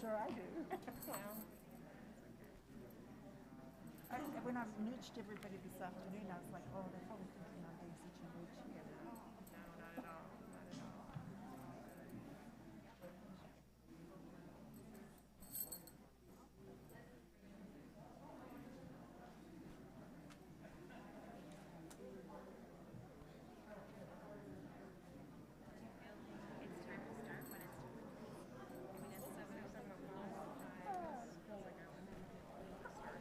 sure I do. When I've nudged everybody this afternoon, I was like, oh, they're probably thinking I'm being such a nudge here. No, not at all. Not at all. It's time to start when it's time. I mean, it's 7:05. Feels like I want to start.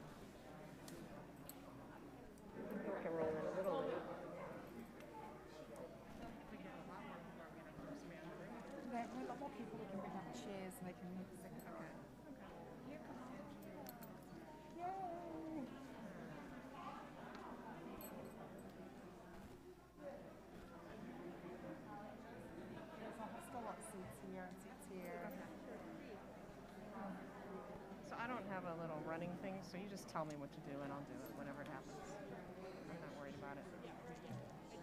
We can roll in a little bit. If we get a lot more people, we're going to expand the room. There are a lot more people who can bring up chairs and they can sing. Okay. Here comes Angela. Yay! There's a still lot of seats here and seats here. So I don't have a little running thing, so you just tell me what to do and I'll do it whenever it happens. I'm not worried about it.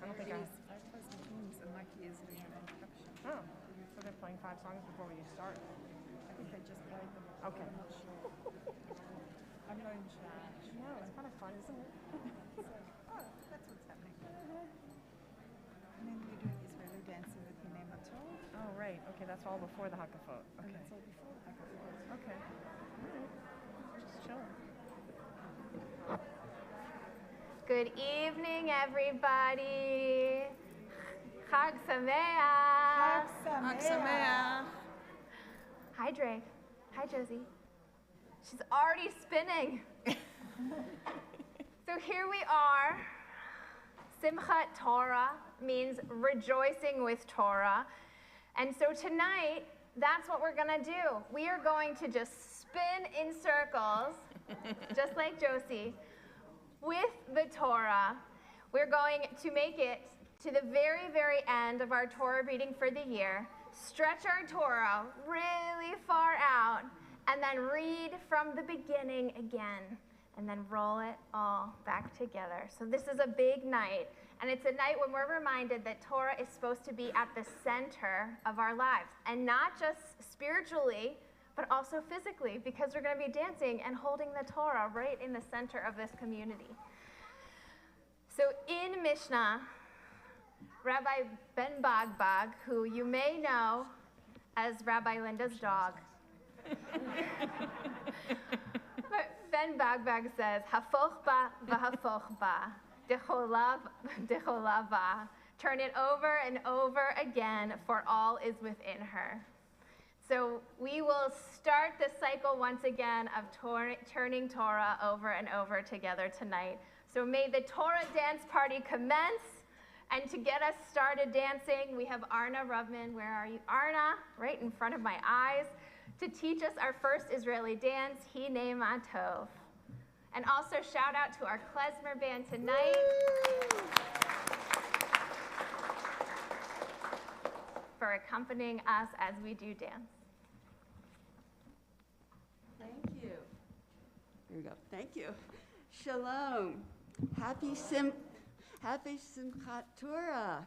I don't think I... I play some tunes and Mikey is doing an introduction. Oh, so they're playing 5 songs before we start. I think they just played them. Okay. I'm not sure. I'm not in charge. No, it's kind of fun, isn't it? Oh, that's what's happening. And then you're doing Israeli dancing with Hine Matov. Oh, right. Okay, that's all before the Hakafot. And Okay. it's all before the Hakafot. Okay. All right. Just chilling. Good evening, everybody. Chag Sameach. Chag Sameach. Hi, Drake. Hi, Josie. She's already spinning. So here we are. Simchat Torah means rejoicing with Torah. And so tonight, that's what we're going to do. We are going to just spin in circles, just like Josie, with the Torah. We're going to make it to the very, very end of our Torah reading for the year, stretch our Torah really far out, and then read from the beginning again, and then roll it all back together. So this is a big night, and it's a night when we're reminded that Torah is supposed to be at the center of our lives, and not just spiritually, but also physically, because we're going to be dancing and holding the Torah right in the center of this community. So in Mishnah, Rabbi Ben Bagbag, who you may know as Rabbi Linda's dog, but Ben Bagbag says, "Hafoch ba v'hafoch ba, dechola ba." Turn it over and over again, for all is within her. So we will start the cycle once again of turning Torah over and over together tonight. So may the Torah dance party commence. And to get us started dancing, we have Arna Rubman. Where are you? Arna, right in front of my eyes, to teach us our first Israeli dance, Hine Matov. And also shout out to our klezmer band tonight. For accompanying us as we do dance. Thank you. Here we go. Thank you. Shalom. Happy Simchat Torah.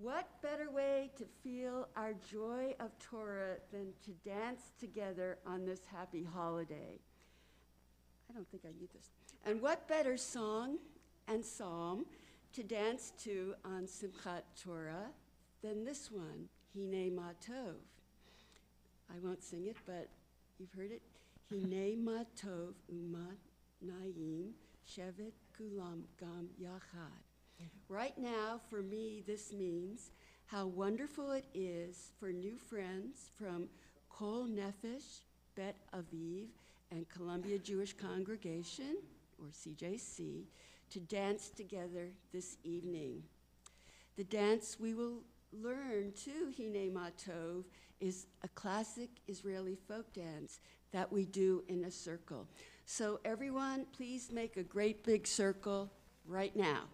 What better way to feel our joy of Torah than to dance together on this happy holiday? I don't think I need this. And what better song and psalm to dance to on Simchat Torah than this one, Hine Matov. I won't sing it, but you've heard it. Hine Matov Umat Naim Shevet Kulam Gam Yachad. Right now, for me, this means how wonderful it is for new friends from Kol Nefesh, Bet Aviv, and Columbia Jewish Congregation, or CJC, to dance together this evening. The dance we will learn to Hine Matov is a classic Israeli folk dance that we do in a circle. So everyone, please make a great big circle right now.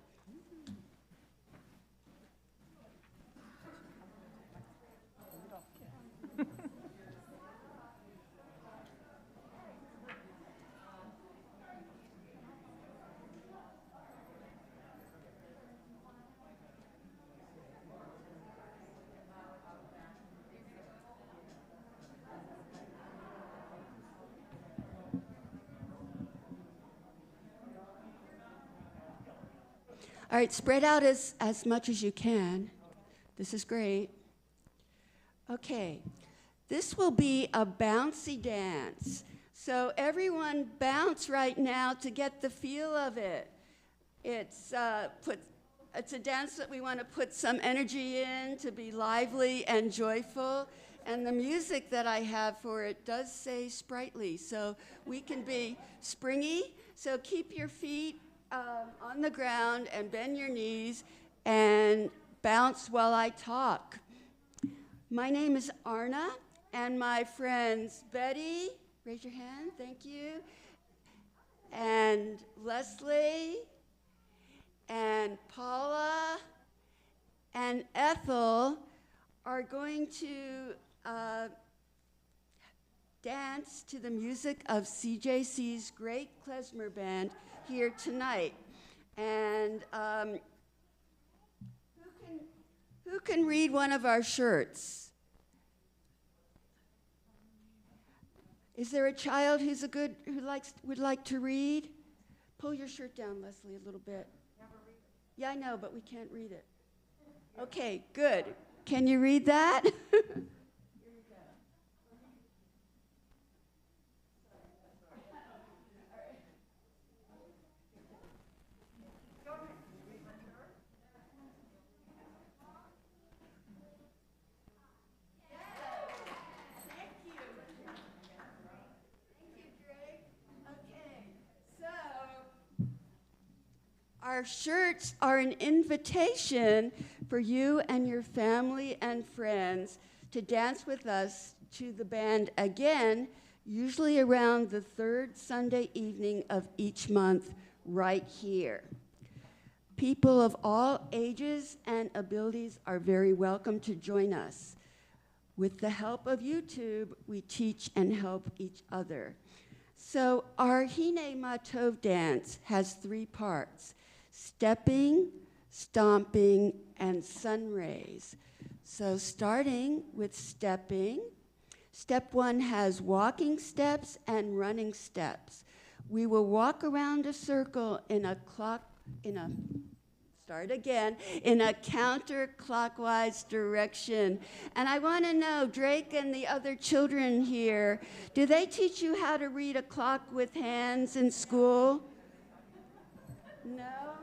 All right, spread out as much as you can. This is great. Okay, this will be a bouncy dance. So everyone bounce right now to get the feel of it. It's a dance that we want to put some energy in, to be lively and joyful. And the music that I have for it does say sprightly, so we can be springy. So keep your feet on the ground and bend your knees and bounce while I talk. My name is Arna, and my friends Betty, raise your hand, thank you, and Leslie, and Paula, and Ethel are going to dance to the music of CJC's great klezmer band here tonight. And who can read one of our shirts? Is there a child who would like to read? Pull your shirt down, Leslie, a little bit. Yeah, I know, but we can't read it. Okay, good. Can you read that? Our shirts are an invitation for you and your family and friends to dance with us to the band again, usually around the third Sunday evening of each month, right here. People of all ages and abilities are very welcome to join us. With the help of YouTube, we teach and help each other. So our Hine Matov dance has 3 parts: stepping, stomping, and sun rays. So starting with stepping, step 1 has walking steps and running steps. We will walk around a circle in a counterclockwise direction. And I want to know, Drake and the other children here, do they teach you how to read a clock with hands in school? No?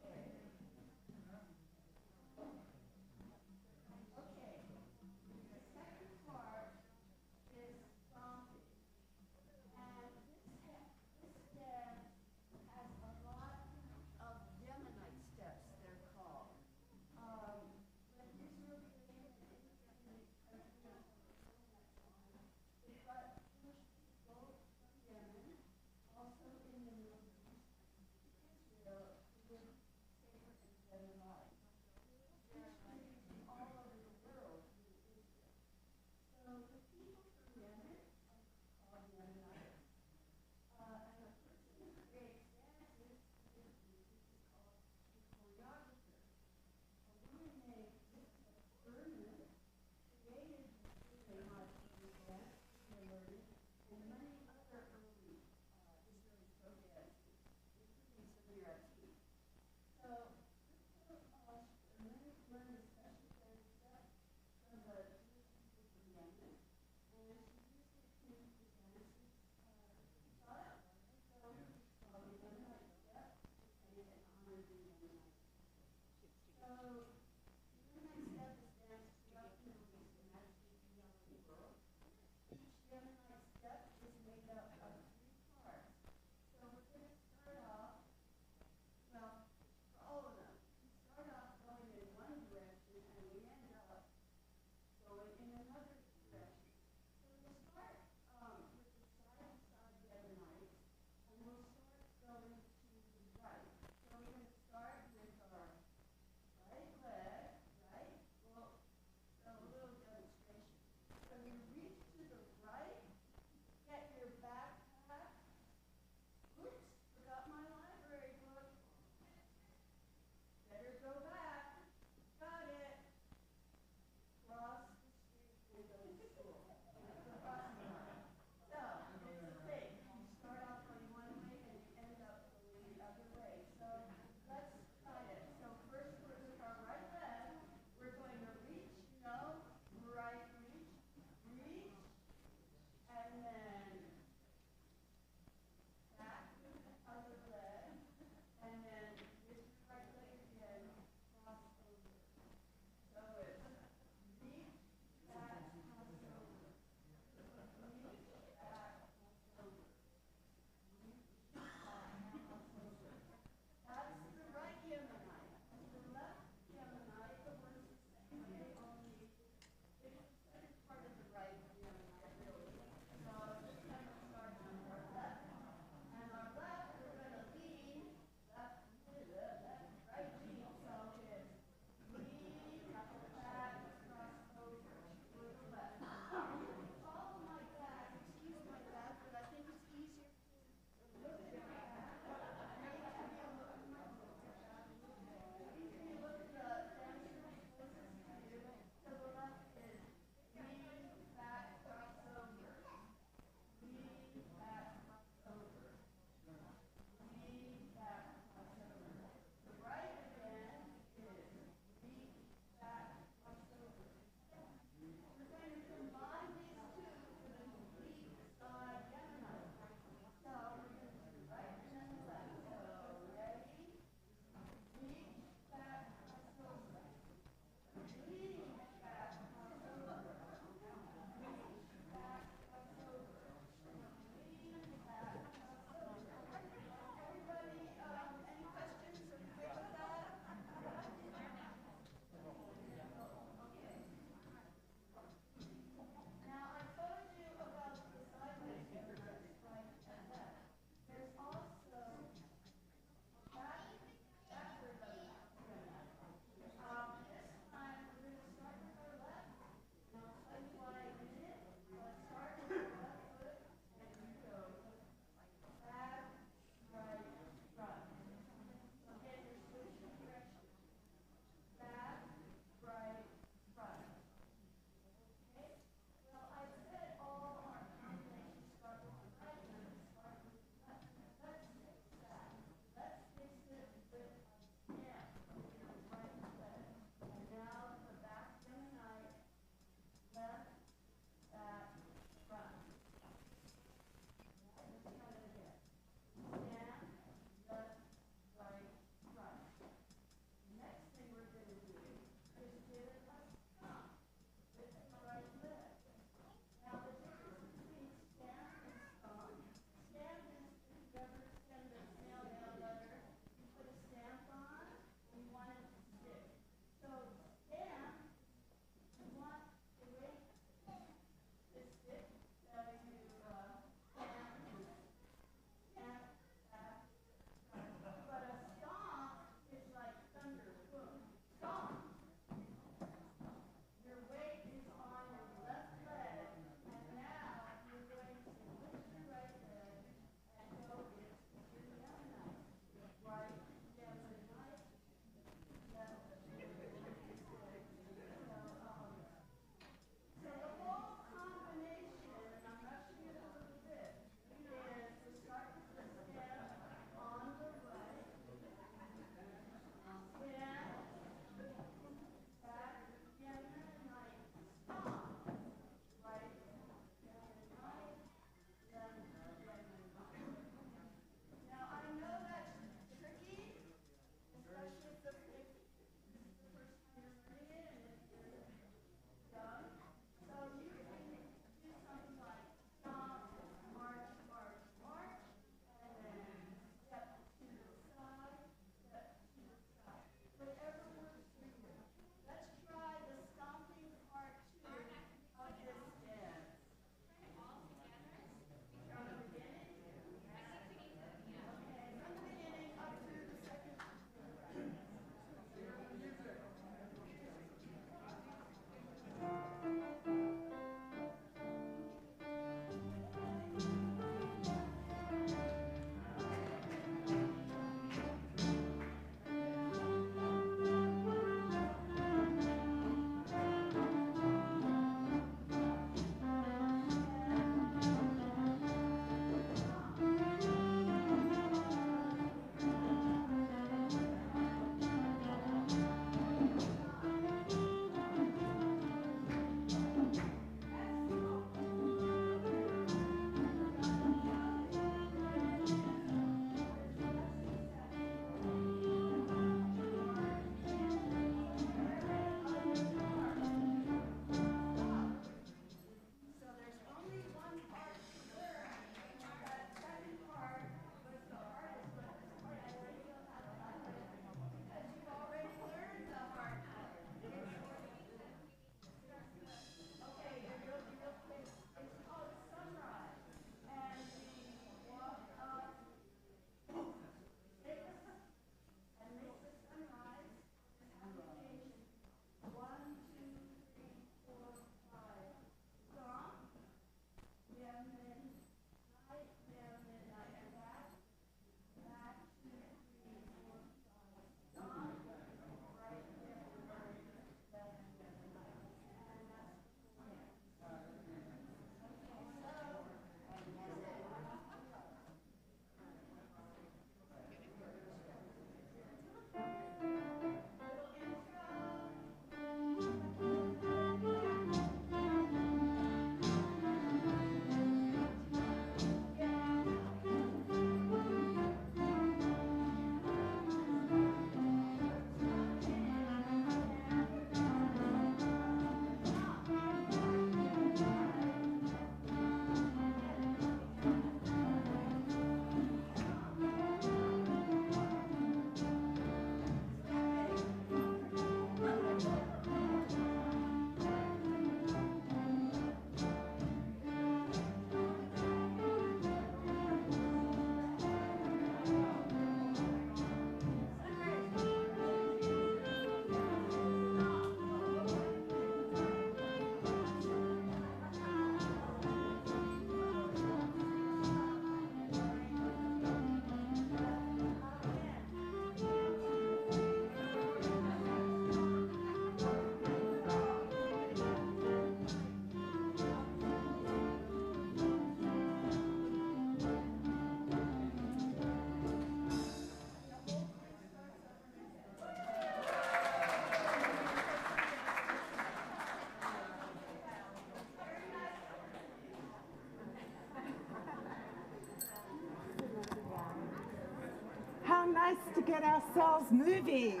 nice to get ourselves moving.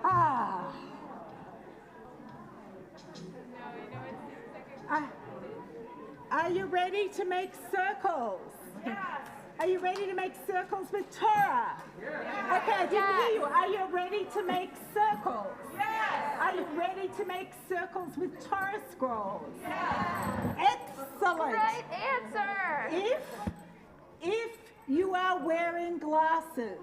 Ah. Are you ready to make circles? Yes. Are you ready to make circles with Torah? Yes. Okay, I didn't hear you. Are you ready to make circles? Yes. Are you ready to make circles with Torah scrolls? Yes. Excellent. Right answer. If you are wearing glasses,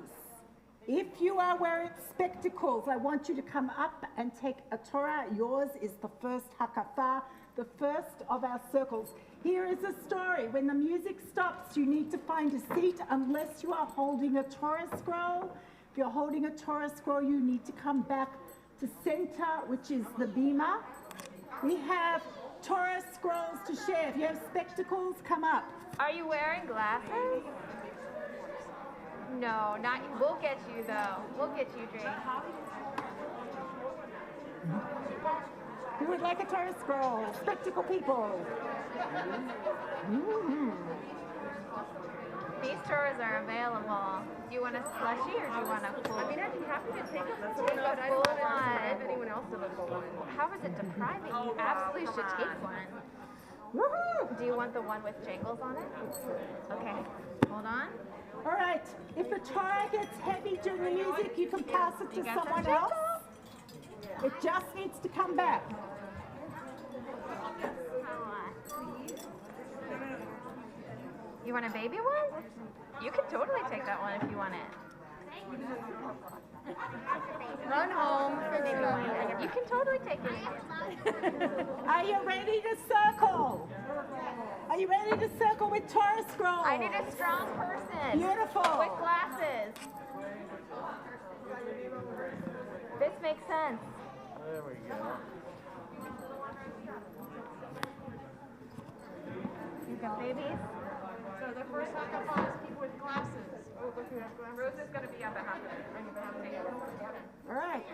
if you are wearing spectacles, I want you to come up and take a Torah. Yours is the first hakafa, the first of our circles. Here is a story. When the music stops, you need to find a seat unless you are holding a Torah scroll. If you're holding a Torah scroll, you need to come back to center, which is the bima. We have Torah scrolls to share. If you have spectacles, come up. Are you wearing glasses? No, not. We'll get you though. We'll get you, Drake. Who would like a Torah scroll? Spectacle people. These Torahs are available. Do you want a slushie or do you want a full? I mean, I'd be happy to take a full Take one, but a I full don't want one. if anyone else did a full one. How is it depriving? You absolutely should take one. Woohoo! Do you want the one with jingles on it? Okay. Hold on. All right. If the Torah gets heavy during the music, you can pass it to You got someone some else. It just needs to come back. You want a baby one? You can totally take that one if you want it. Run home. Maybe one. You can totally take it. Are you ready to circle? Are you ready to circle with Torah scroll? I need a strong person. Beautiful. With glasses. This makes sense. There we go. You got babies? So the first hakafa is people with glasses. Oh, look who has glasses. Rose is going to be at the hakafa. All right.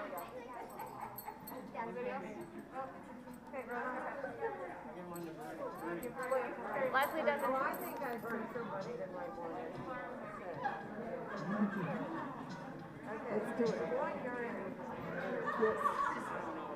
Leslie doesn't. I think I burned somebody that might want it. Let's do it. Yes. Yes.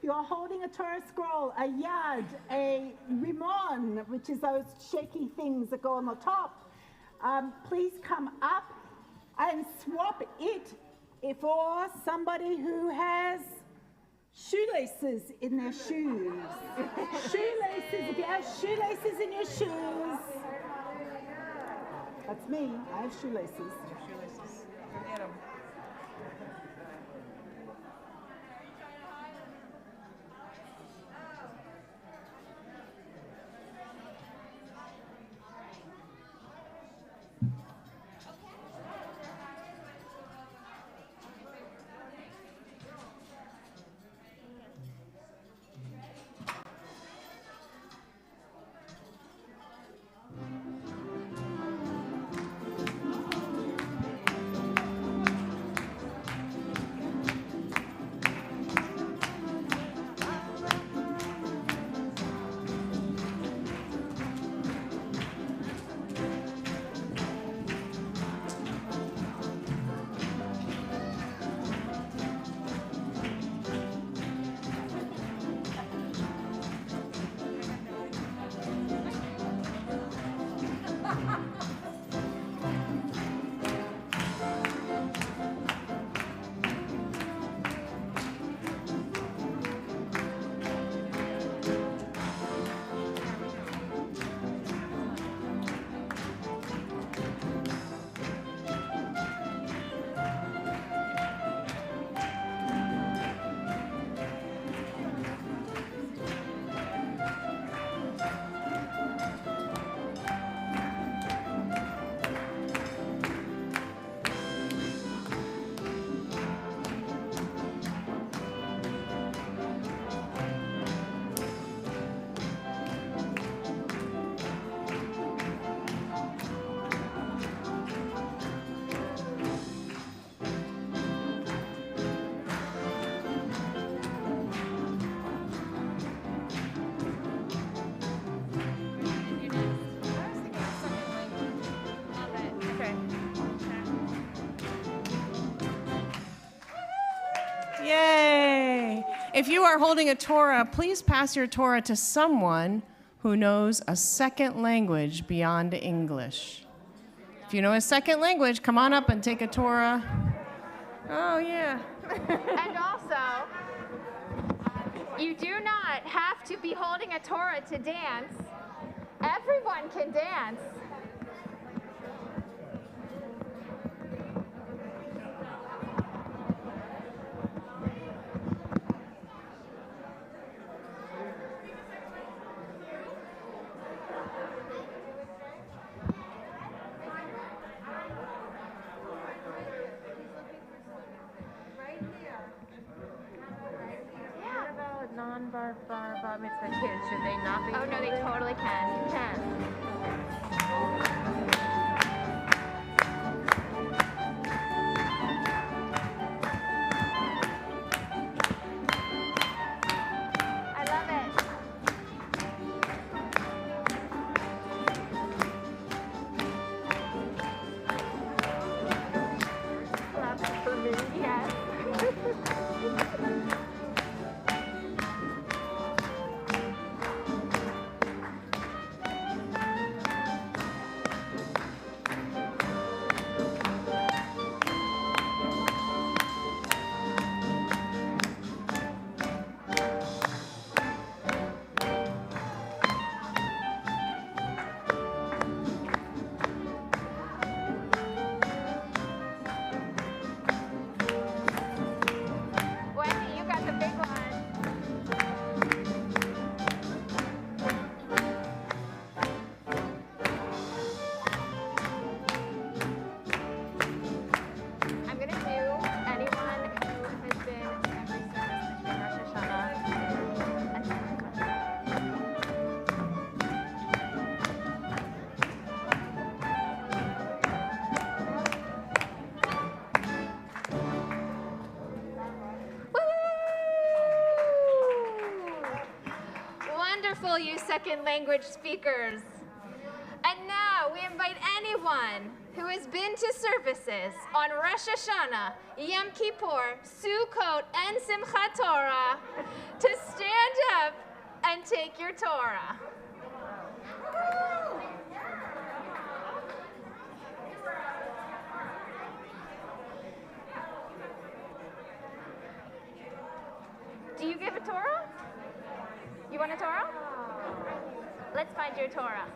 You are holding a Torah scroll, a yad, a rimon, which is those shaky things that go on the top. Please come up and swap it for somebody who has shoelaces in their shoes. Shoelaces, if you have shoelaces in your shoes. That's me, I have shoelaces. Shoelaces. Get them. If you are holding a Torah, please pass your Torah to someone who knows a second language beyond English. If you know a second language, come on up and take a Torah. Oh, yeah. And also, you do not have to be holding a Torah to dance. Everyone can dance. What about non-bar mitzvah kids? Should they not be? Oh, no, they totally can. Can. I love it. Love it for me, yes. Wendy, you got the big one. I'm going to do anyone who has been to every service between Rosh Hashanah and Hanukkah. Woo! Wonderful, you second language speakers. And now we invite anyone who has been to services on Rosh Hashanah, Yom Kippur, Sukkot, and Simchat Torah to stand up and take your Torah. Do you give a Torah? You want a Torah? Let's find your Torah.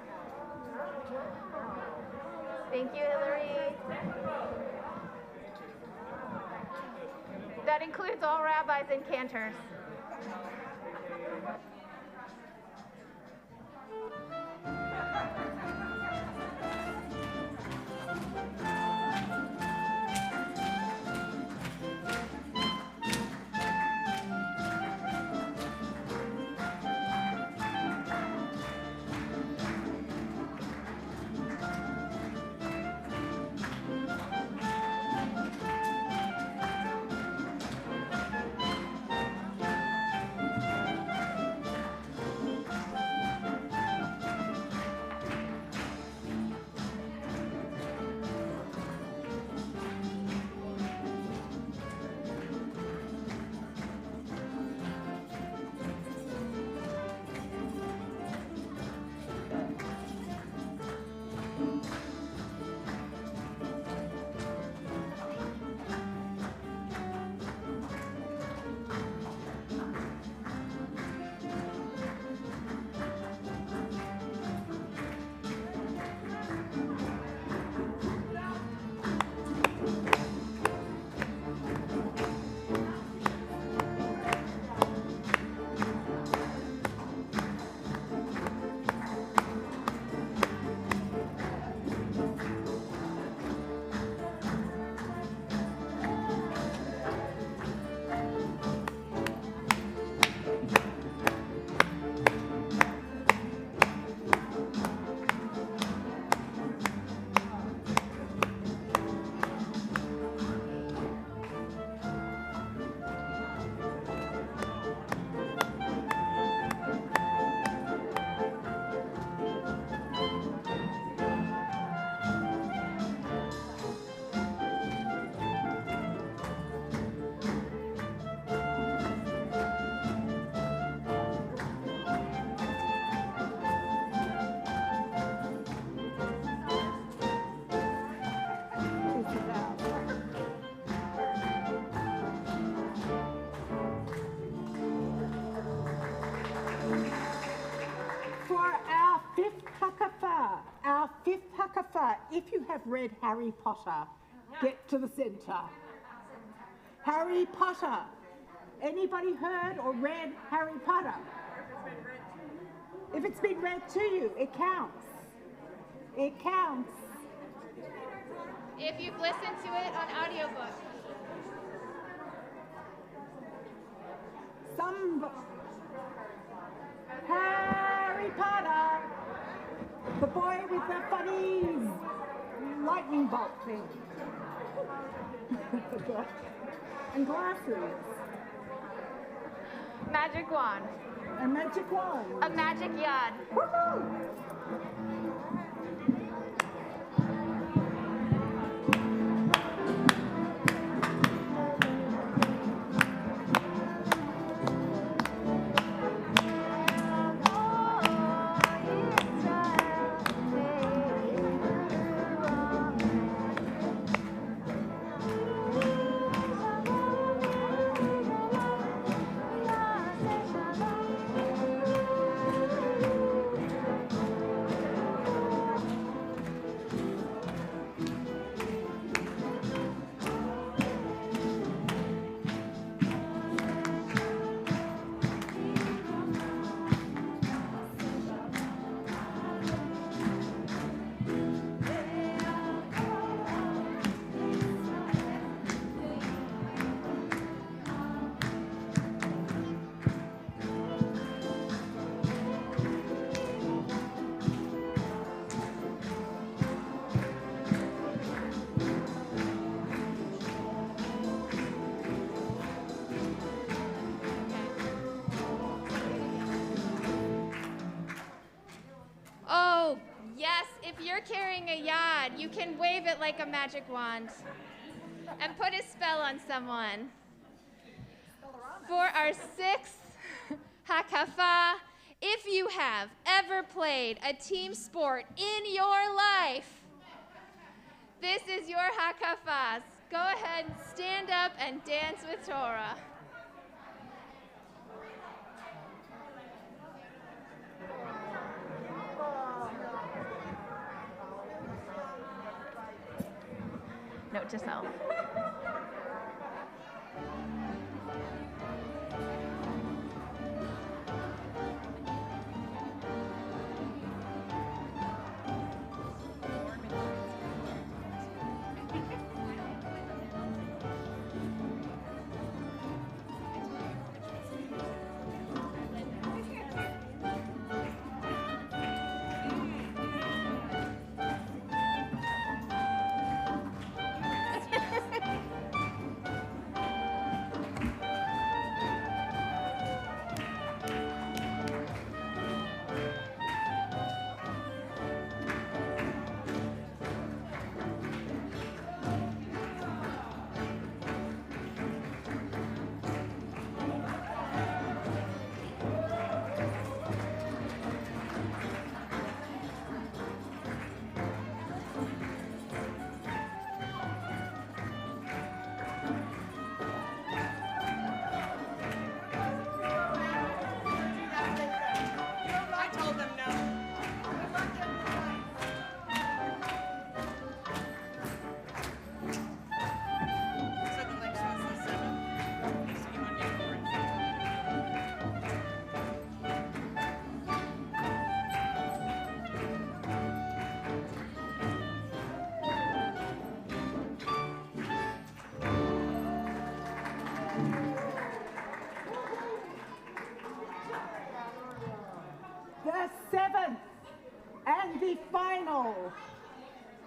Thank you, Hillary. That includes all rabbis and cantors. For our fifth hakafa, if you have read Harry Potter, get to the center. Harry Potter. Anybody heard or read Harry Potter? If it's been read to you, it counts. It counts. If you've listened to it on audiobook. Harry Potter, the boy with the funny lightning bolt thing. And glasses. Magic wand. A magic wand. A magic yard. Woohoo! Oh, yes, if you're carrying a yad, you can wave it like a magic wand and put a spell on someone. For our sixth hakafa, if you have ever played a team sport in your life, this is your hakafas. Go ahead and stand up and dance with Torah. Note to self.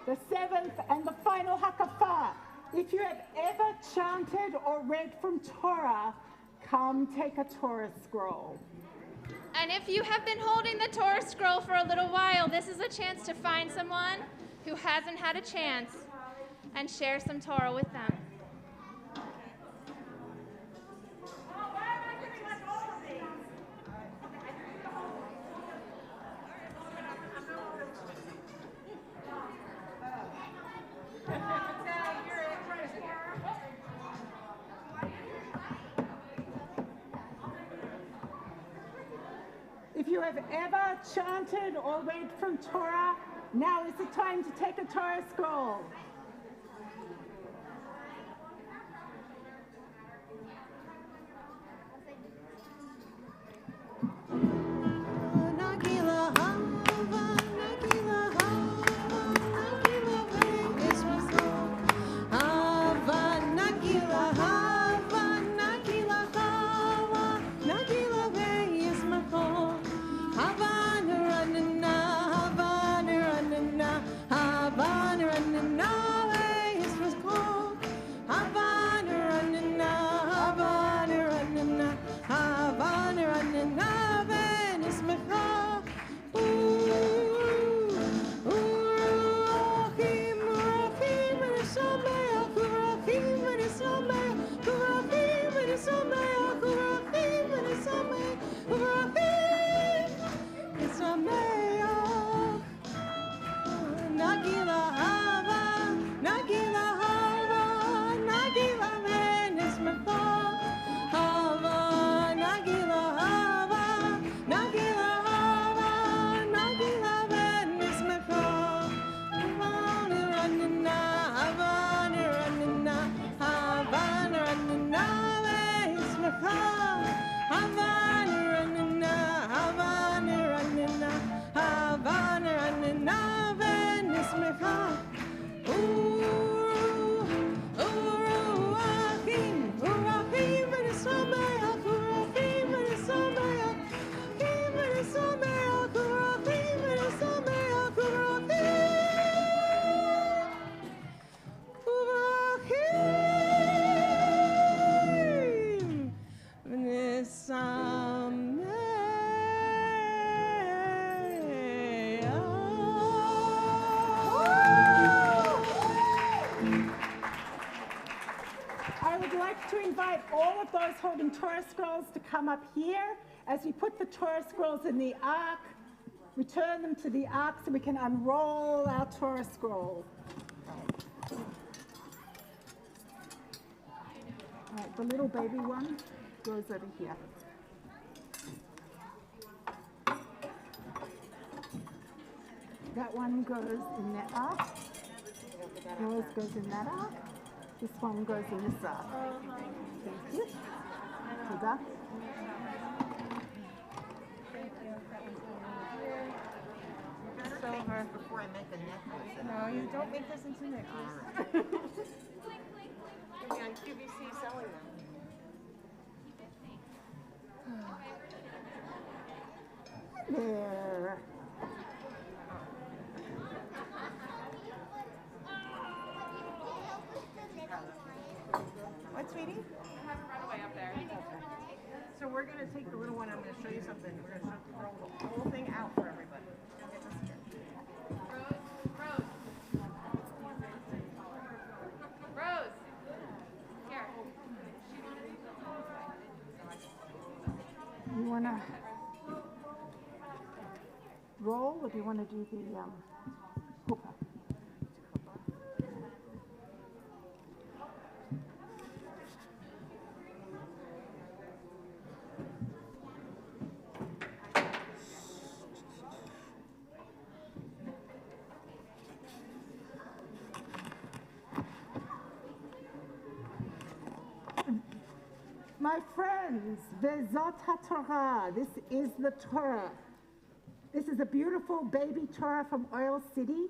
The seventh and the final hakafa. If you have ever chanted or read from Torah, come take a Torah scroll. And if you have been holding the Torah scroll for a little while, this is a chance to find someone who hasn't had a chance and share some Torah with them. If you have ever chanted or read from Torah, now is the time to take a Torah scroll. I would like to invite all of those holding Torah scrolls to come up here as we put the Torah scrolls in the ark, return them to the ark so we can unroll our Torah scroll. All right, the little baby one goes over here. That one goes in that ark. Yours goes in that ark. This one goes in this ark. Thank you. Toda. Silver before I make a necklace. No, you don't make this into necklace. You'll be on QVC selling them. There. What, sweetie? Have it right away up there. So we're going to take the little one. I'm going to show you something. We're going to roll the whole thing out for everybody. Okay, this here. Rose. Rose. Here. You want to roll or do you want to do the hookah? My friends, Simchat Torah, this is the Torah. This is a beautiful baby Torah from Oil City,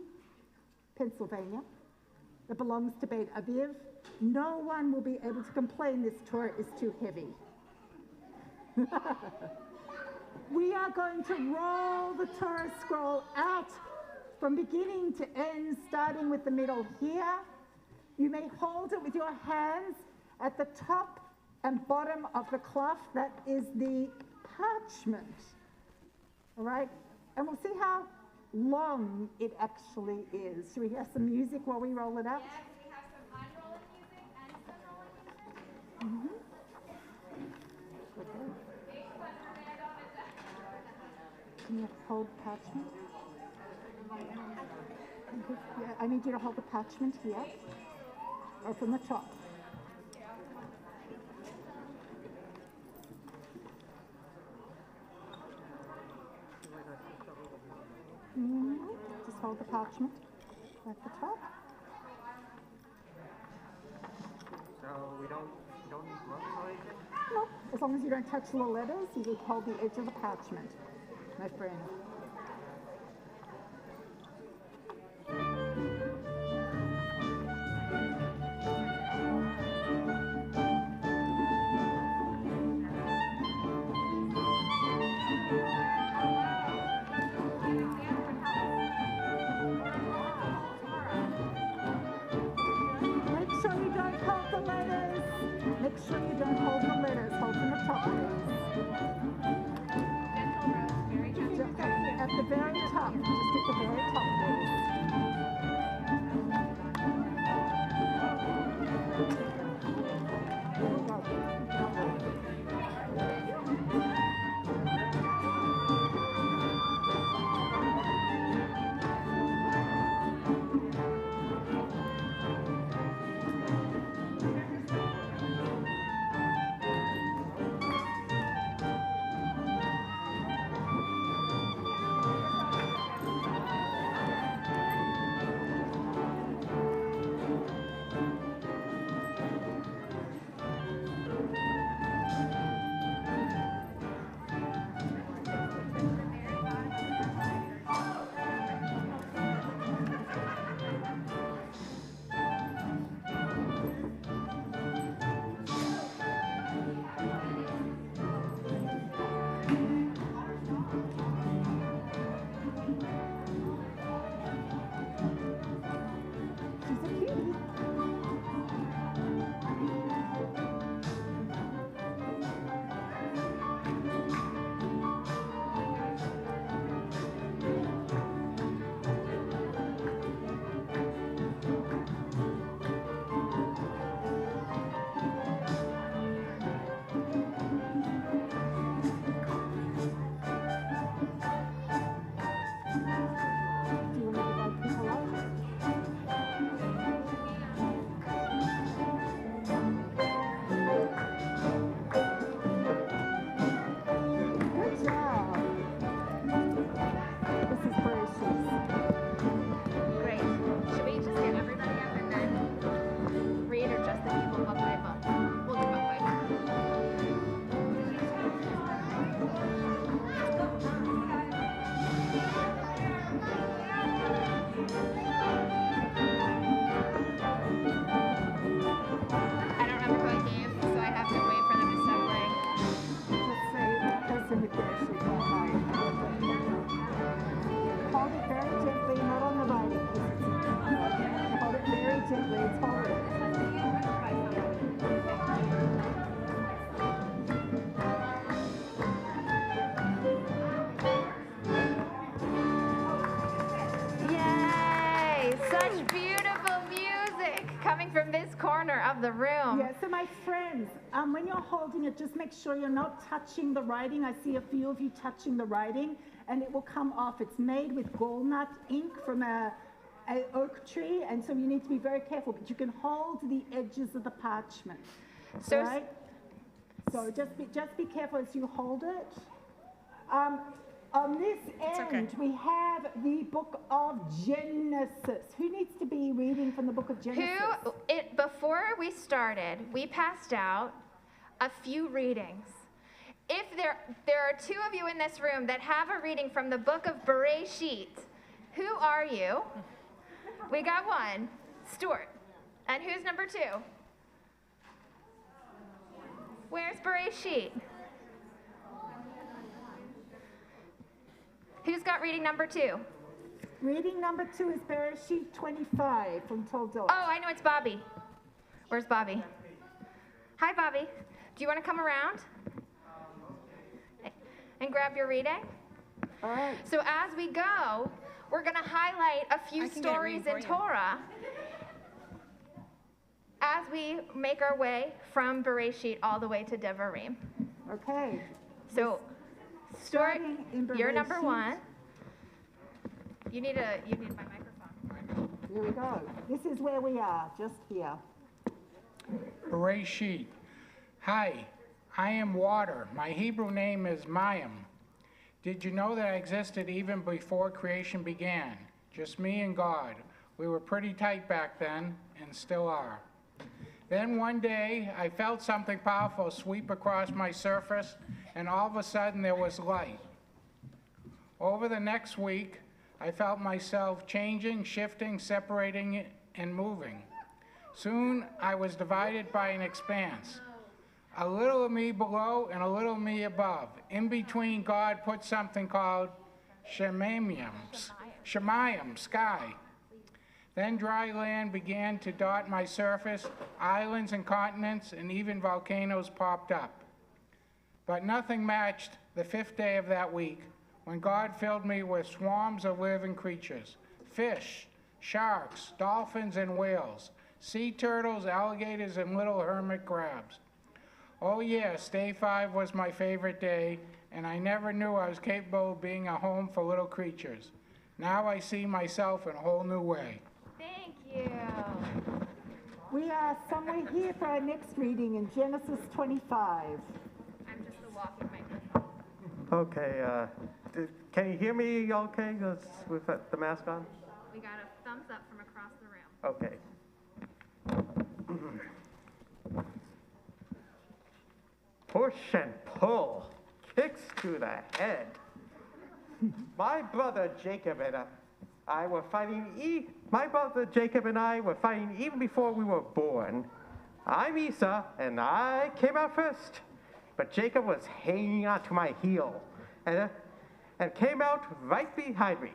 Pennsylvania, that belongs to Beit Aviv. No one will be able to complain this Torah is too heavy. We are going to roll the Torah scroll out from beginning to end, starting with the middle here. You may hold it with your hands at the top and bottom of the cloth. That is the parchment. All right? And we'll see how long it actually is. Should we hear some music while we roll it out? Yes, we have some unrolling music and some rolling music. Okay. Can you hold parchment? Yeah, I need you to hold the parchment here, or from the top. hold the parchment at the top. So we don't need gloves or anything? No, as long as you don't touch the letters, you will hold the edge of the parchment, my friend. Make sure you don't hold the letters. Make sure you don't hold the letters. Hold from the top, please. At the very top. Just at the very top, please. She's a cutie. Do you want to divide people up? Good job. This is precious. Great. Should we just get everybody up and then read, or just the people book by book? We'll do book by book. I don't remember who I gave, so I have to wait for them to stop playing. Just say person who precious. Hold it very gently, not on the writing. Hold it very gently. It's holding. Yay! Such beautiful music coming from this corner of the room. Yeah, so my friends, when you're holding it, just make sure you're not touching the writing. I see a few of you touching the writing, and it will come off. It's made with gallnut ink from a oak tree, and so you need to be very careful. But you can hold the edges of the parchment, So- right? So just be careful as you hold it. On this end, okay. we have the book of Genesis. Who needs to be reading from the book of Genesis? Before we started, we passed out a few readings. If there are two of you in this room that have a reading from the book of Bereshit, who are you? We got one, Stuart. And who's number two? Where's Bereshit? Who's got reading number two? Reading number 2 is Bereshit 25 from Toldot. Oh, I know, it's Bobby. Where's Bobby? Hi, Bobby. Do you want to come around and grab your reading? All right. So as we go, we're going to highlight a few I can get it stories reading in for you. Torah as we make our way from Bereshit all the way to Devarim. Okay. So, Stuart, Starting in you're number Bereshit. one. You need my microphone. Here we go. This is where we are, just here. Bereshit. Hi, I am water. My Hebrew name is Mayim. Did you know that I existed even before creation began? just me and God. We were pretty tight back then, and still are. Then one day, I felt something powerful sweep across my surface, and all of a sudden there was light. Over the next week, I felt myself changing, shifting, separating, and moving. Soon, I was divided by an expanse. A little of me below and a little of me above. In between, God put something called Shemayim, sky. Then dry land began to dot my surface, islands and continents, and even volcanoes popped up. But nothing matched the 5th day of that week, when God filled me with swarms of living creatures, fish, sharks, dolphins, and whales, sea turtles, alligators, and little hermit crabs. Oh yes, day 5 was my favorite day, and I never knew I was capable of being a home for little creatures. Now I see myself in a whole new way. Thank you. We are somewhere here for our next reading in Genesis 25. I'm just the walking microphone. Okay, can you hear me okay with the mask on? We got a thumbs up from across the room. Okay. Push and pull, kicks to the head. My brother Jacob and I were fighting. My brother Jacob and I were fighting even before we were born. I'm Esau, and I came out first. But Jacob was hanging onto my heel, and came out right behind me.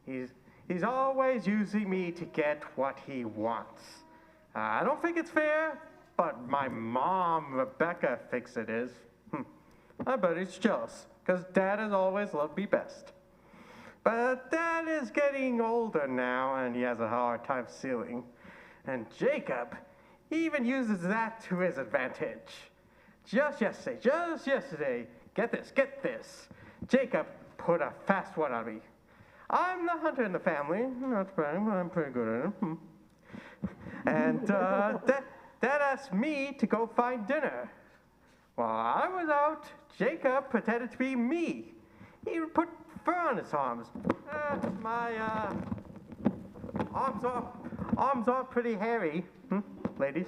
He's always using me to get what he wants. I don't think it's fair, but my mom, Rebecca, thinks it is. I bet he's jealous, because Dad has always loved me best. But Dad is getting older now, and he has a hard time sealing. And Jacob even uses that to his advantage. Just yesterday, get this, Jacob put a fast one on me. I'm the hunter in the family, not bad, I'm pretty good at it. And Dad asked me to go find dinner. While I was out, Jacob pretended to be me. He would put fur on his arms. My arms are pretty hairy, ladies.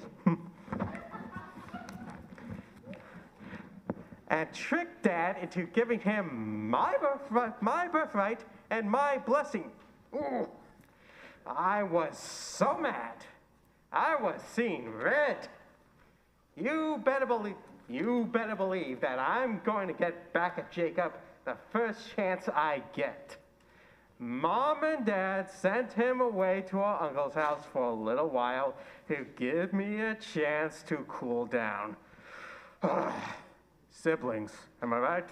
And tricked Dad into giving him my birthright and my blessing. Ooh. I was so mad. I was seeing red. You better believe that I'm going to get back at Jacob the first chance I get. Mom and Dad sent him away to our uncle's house for a little while to give me a chance to cool down. Siblings, am I right?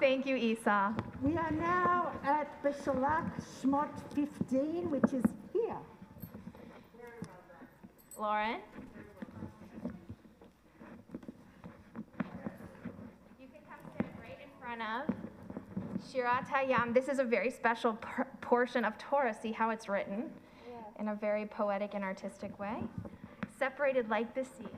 Thank you, Esau. We are now at Bishalach Shmot 15, which is here. Lauren? You can come sit right in front of Shirat Hayam. This is a very special portion of Torah. See how it's written in a very poetic and artistic way. Separated like the sea.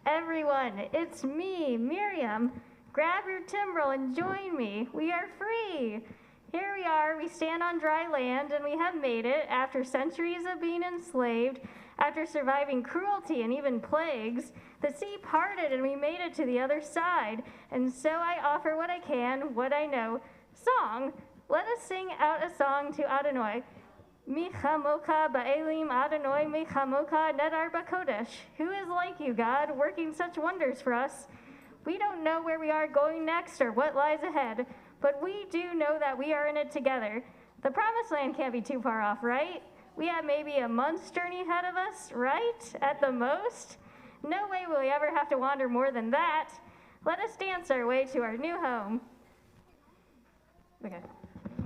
Everyone, it's me, Miriam. Grab your timbrel and join me. We are free. Here we are, we stand on dry land, and we have made it after centuries of being enslaved, after surviving cruelty and even plagues. The sea parted and we made it to the other side. And so I offer what I can, what I know. Song. Let us sing out a song to Adonai. Michamoka ba'elim Adonai michamoka nedar b'kodesh. Who is like you, God, working such wonders for us? We don't know where we are going next or what lies ahead, but we do know that we are in it together. The promised land can't be too far off, right? We have maybe a month's journey ahead of us, right? At the most. No way will we ever have to wander more than that. Let us dance our way to our new home. Okay.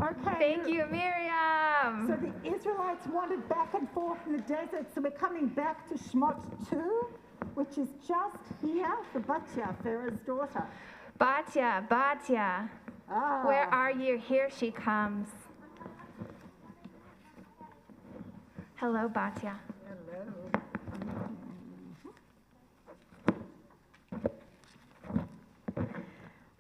Okay. Thank you, Miriam. So the Israelites wandered back and forth in the desert, so we're coming back to Shmot 2, which is just here for Batya, Pharaoh's daughter. Batya. Ah. Where are you? Here she comes. Hello, Batya. Hello.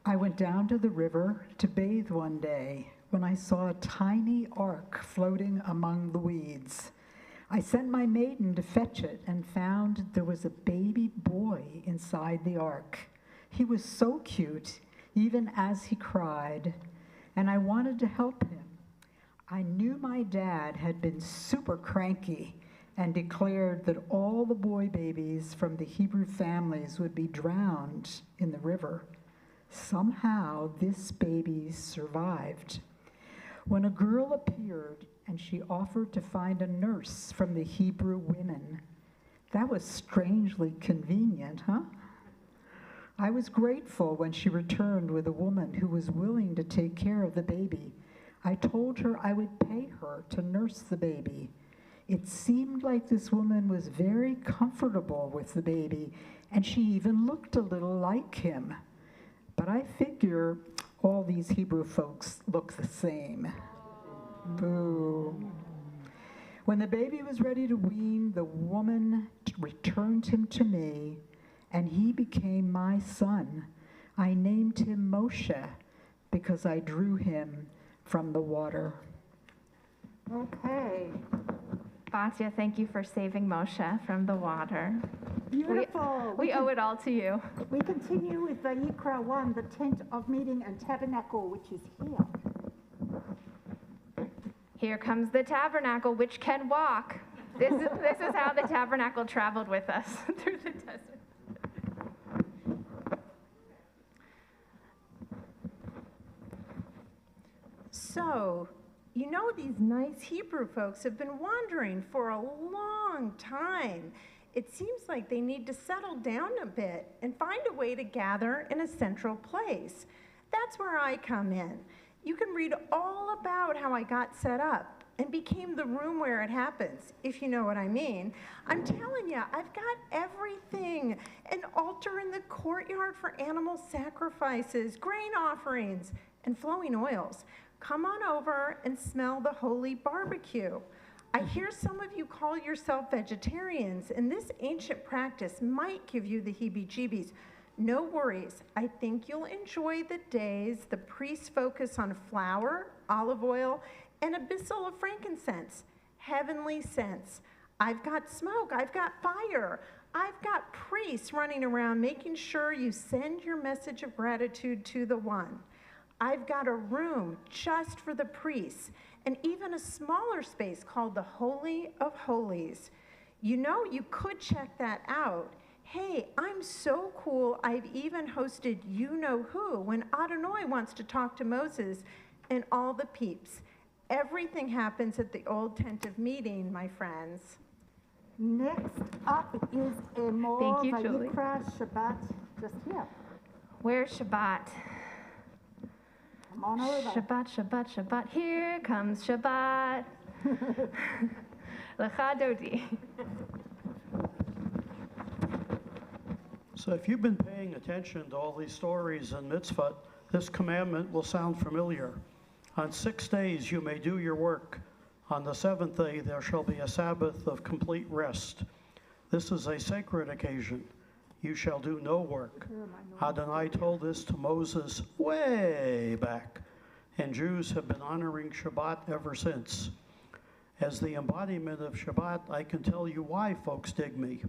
I went down to the river to bathe one day when I saw a tiny ark floating among the weeds. I sent my maiden to fetch it and found there was a baby boy inside the ark. He was so cute, even as he cried, and I wanted to help him. I knew my dad had been super cranky and declared that all the boy babies from the Hebrew families would be drowned in the river. Somehow, this baby survived. When a girl appeared and she offered to find a nurse from the Hebrew women, that was strangely convenient, huh? I was grateful when she returned with a woman who was willing to take care of the baby. I told her I would pay her to nurse the baby. It seemed like this woman was very comfortable with the baby, and she even looked a little like him. But I figure all these Hebrew folks look the same. Boo. When the baby was ready to wean, the woman returned him to me, and he became my son. I named him Moshe because I drew him from the water. Okay. Batya, thank you for saving Moshe from the water. Beautiful. We owe it all to you. We continue with Vayikra 1, the tent of meeting and tabernacle, which is here. Here comes the tabernacle, which can walk. This is how the tabernacle traveled with us through the desert. So, you know, these nice Hebrew folks have been wandering for a long time. It seems like they need to settle down a bit and find a way to gather in a central place. That's where I come in. You can read all about how I got set up and became the room where it happens, if you know what I mean. I'm telling you, I've got everything. An altar in the courtyard for animal sacrifices, grain offerings, and flowing oils. Come on over and smell the holy barbecue. I hear some of you call yourself vegetarians, and this ancient practice might give you the heebie-jeebies. No worries, I think you'll enjoy the days the priests focus on flour, olive oil, and a bissel of frankincense, heavenly scents. I've got smoke, I've got fire, I've got priests running around making sure you send your message of gratitude to the one. I've got a room just for the priests, and even a smaller space called the Holy of Holies. You know, you could check that out. Hey, I'm so cool, I've even hosted you-know-who when Adonai wants to talk to Moses and all the peeps. Everything happens at the old tent of meeting, my friends. Next up is Emor Thank you, Julie. Vayikra Shabbat, just here. Where's Shabbat? Come on over. Shabbat, Shabbat, Shabbat. Here comes Shabbat. Lecha Dodi. So if you've been paying attention to all these stories in mitzvot, this commandment will sound familiar. On 6 days you may do your work. On the 7th day there shall be a Sabbath of complete rest. This is a sacred occasion. You shall do no work. Adonai told this to Moses way back, and Jews have been honoring Shabbat ever since. As the embodiment of Shabbat, I can tell you why folks dig me.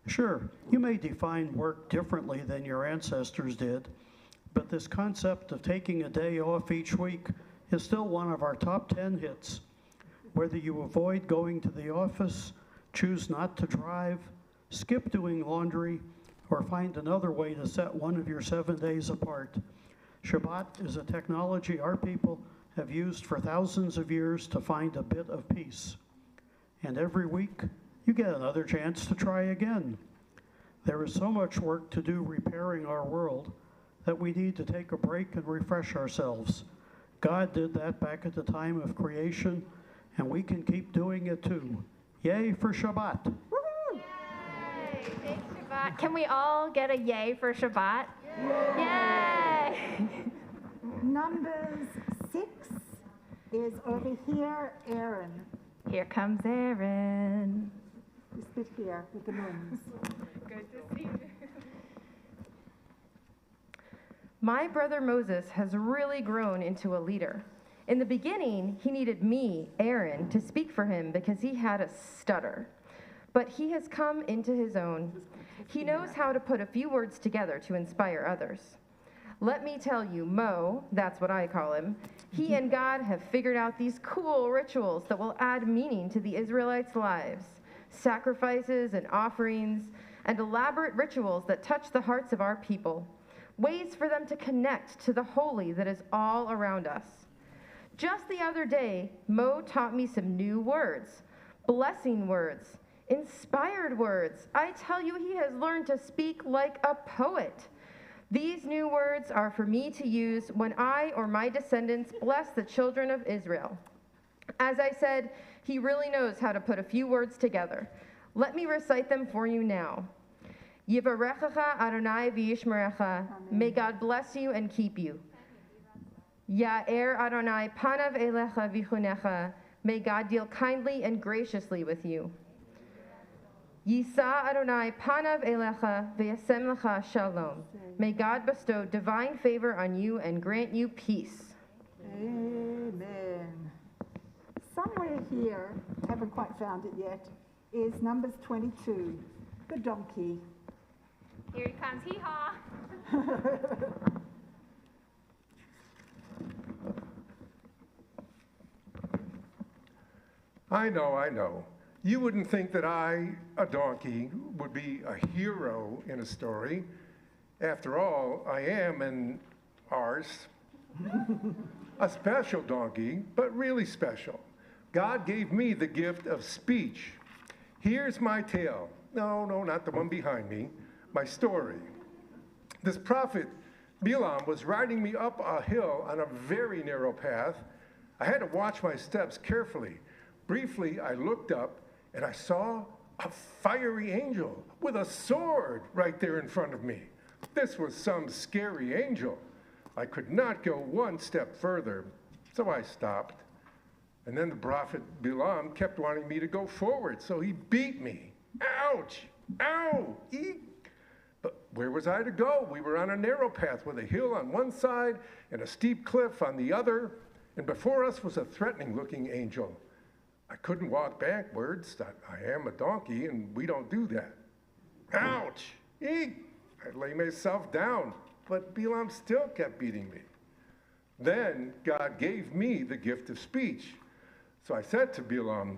Sure, you may define work differently than your ancestors did, but this concept of taking a day off each week is still one of our top 10 hits. Whether you avoid going to the office, choose not to drive, skip doing laundry, or find another way to set one of your 7 days apart, Shabbat is a technology our people have used for thousands of years to find a bit of peace. And every week, you get another chance to try again. There is so much work to do repairing our world that we need to take a break and refresh ourselves. God did that back at the time of creation, and we can keep doing it too. Yay for Shabbat. Yay! Thanks, Shabbat. Can we all get a yay for Shabbat? Yay! Numbers 6 is over here, Aaron. Here comes Aaron. This bit here with the moons. Good to see you. My brother Moses has really grown into a leader. In the beginning, he needed me, Aaron, to speak for him because he had a stutter. But he has come into his own. He knows how to put a few words together to inspire others. Let me tell you, Mo, that's what I call him, he and God have figured out these cool rituals that will add meaning to the Israelites' lives. Sacrifices and offerings, and elaborate rituals that touch the hearts of our people. Ways for them to connect to the holy that is all around us. Just the other day, Mo taught me some new words, blessing words, inspired words. I tell you, he has learned to speak like a poet. These new words are for me to use when I or my descendants bless the children of Israel. As I said, he really knows how to put a few words together. Let me recite them for you now. Yivarechacha Adonai v'yishmerecha. May God bless you and keep you. Ya'er Adonai panav elecha v'chunecha. May God deal kindly and graciously with you. Yisa Adonai panav elecha v'yasem lecha shalom. May God bestow divine favor on you and grant you peace. Amen. Somewhere here, haven't quite found it yet, is Numbers 22, the donkey. Here he comes, hee-haw. I know. You wouldn't think that I, a donkey, would be a hero in a story. After all, I am an arse, a special donkey, but really special. God gave me the gift of speech. Here's my tale. No, not the one behind me. My story. This prophet, Bilam, was riding me up a hill on a very narrow path. I had to watch my steps carefully. Briefly, I looked up and I saw a fiery angel with a sword right there in front of me. This was some scary angel. I could not go one step further, so I stopped. And then the prophet Bilam kept wanting me to go forward, so he beat me. Ouch! Ow! Eek! But where was I to go? We were on a narrow path with a hill on one side and a steep cliff on the other, and before us was a threatening-looking angel. I couldn't walk backwards. I am a donkey, and we don't do that. Ouch! Eek! I lay myself down, but Bilam still kept beating me. Then God gave me the gift of speech. So I said to Bilam,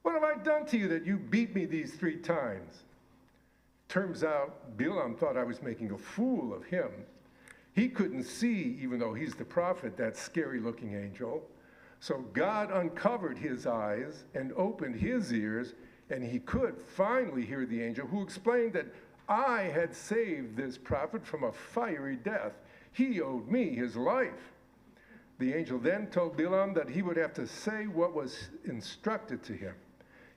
"What have I done to you that you beat me these 3 times?" Turns out Bilam thought I was making a fool of him. He couldn't see, even though he's the prophet, that scary-looking angel. So God uncovered his eyes and opened his ears, and he could finally hear the angel, who explained that I had saved this prophet from a fiery death. He owed me his life. The angel then told Bilam that he would have to say what was instructed to him.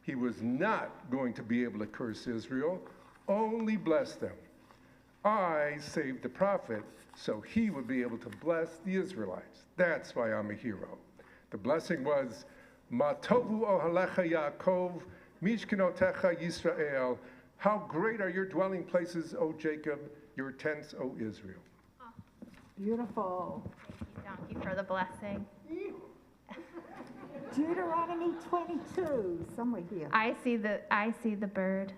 He was not going to be able to curse Israel, only bless them. I saved the prophet so he would be able to bless the Israelites. That's why I'm a hero. The blessing was, Ma tovu ohalecha Yaakov, mishkenotecha Yisrael. How great are your dwelling places, O Jacob, your tents, O Israel. Beautiful. Thank you, donkey, for the blessing. Deuteronomy 22, somewhere here. I see the bird.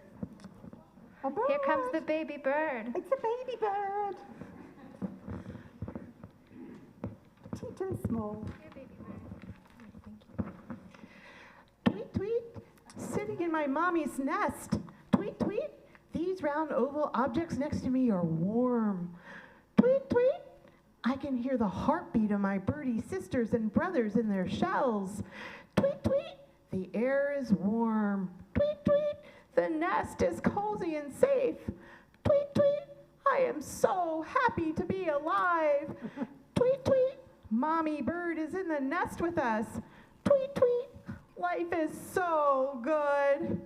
A bird. Here comes the baby bird. It's a baby bird. Too small. Tweet, tweet, sitting in my mommy's nest. Tweet, tweet, these round oval objects next to me are warm. Tweet, tweet, I can hear the heartbeat of my birdie sisters and brothers in their shells. Tweet, tweet, the air is warm. Tweet, tweet, the nest is cozy and safe. Tweet, tweet, I am so happy to be alive. Tweet, tweet, mommy bird is in the nest with us. Tweet, tweet, life is so good.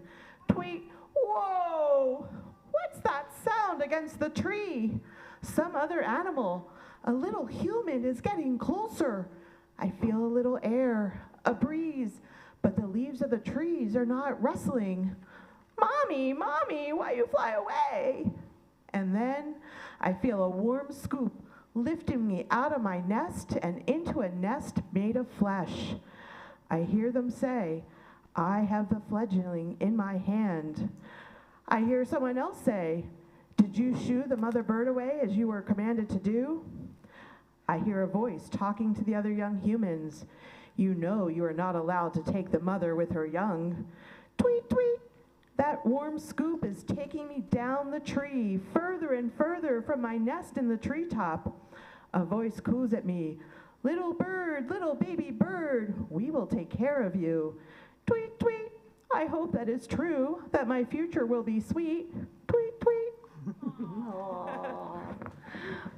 Tweet, whoa, what's that sound against the tree? Some other animal, a little human is getting closer. I feel a little air, a breeze, but the leaves of the trees are not rustling. Mommy, mommy, why you fly away? And then I feel a warm scoop lifting me out of my nest and into a nest made of flesh. I hear them say, I have the fledgling in my hand. I hear someone else say, did you shoo the mother bird away as you were commanded to do? I hear a voice talking to the other young humans. You know you are not allowed to take the mother with her young. Tweet, tweet. That warm scoop is taking me down the tree, further and further from my nest in the treetop. A voice coos at me, little baby bird, we will take care of you. Tweet, tweet. I hope that is true, that my future will be sweet. Tweet, tweet.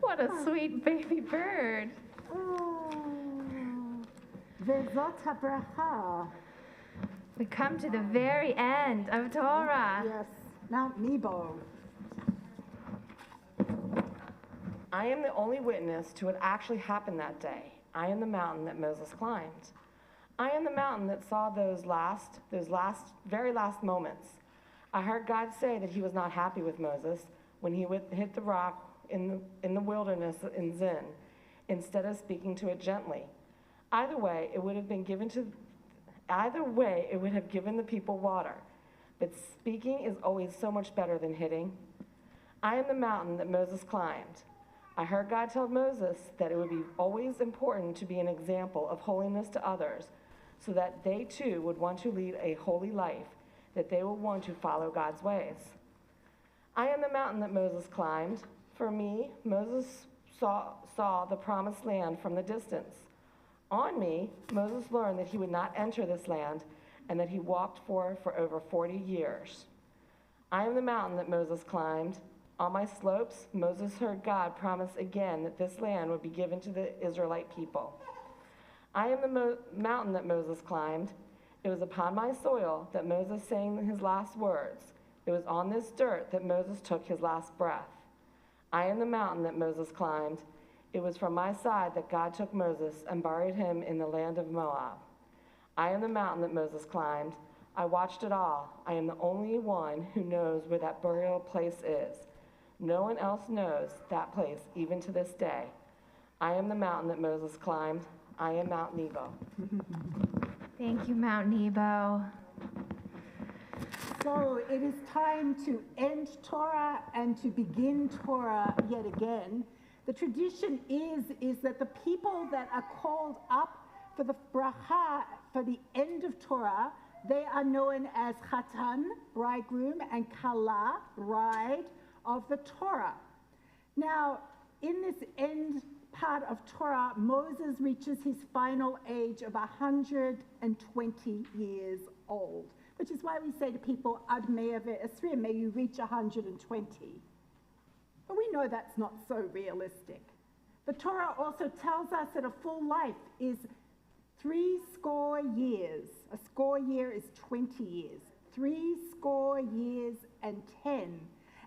What a sweet baby bird. Vezot habracha. We come to the very end of Torah. Yes, Mount Nebo. I am the only witness to what actually happened that day. I am the mountain that Moses climbed. I am the mountain that saw those very last moments. I heard God say that he was not happy with Moses when he hit the rock in the wilderness in Zin, instead of speaking to it gently. Either way, it would have given the people water. But speaking is always so much better than hitting. I am the mountain that Moses climbed. I heard God tell Moses that it would be always important to be an example of holiness to others, so that they too would want to lead a holy life, that they will want to follow God's ways. I am the mountain that Moses climbed. For me, Moses saw the promised land from the distance. On me, Moses learned that he would not enter this land and that he walked for over 40 years. I am the mountain that Moses climbed. On my slopes, Moses heard God promise again that this land would be given to the Israelite people. I am the mountain that Moses climbed. It was upon my soil that Moses sang his last words. It was on this dirt that Moses took his last breath. I am the mountain that Moses climbed. It was from my side that God took Moses and buried him in the land of Moab. I am the mountain that Moses climbed. I watched it all. I am the only one who knows where that burial place is. No one else knows that place, even to this day. I am the mountain that Moses climbed. I am Mount Nebo. Thank you, Mount Nebo. So it is time to end Torah and to begin Torah yet again. The tradition is that the people that are called up for the bracha, for the end of Torah, they are known as Chatan, bridegroom, and Kala, bride of the Torah. Now, in this end part of Torah, Moses reaches his final age of 120 years old, which is why we say to people, Ad me'ah ve'esrim, may you reach 120. But we know that's not so realistic. The Torah also tells us that a full life is 80 years. A score year is 20 years. 80 years and 10.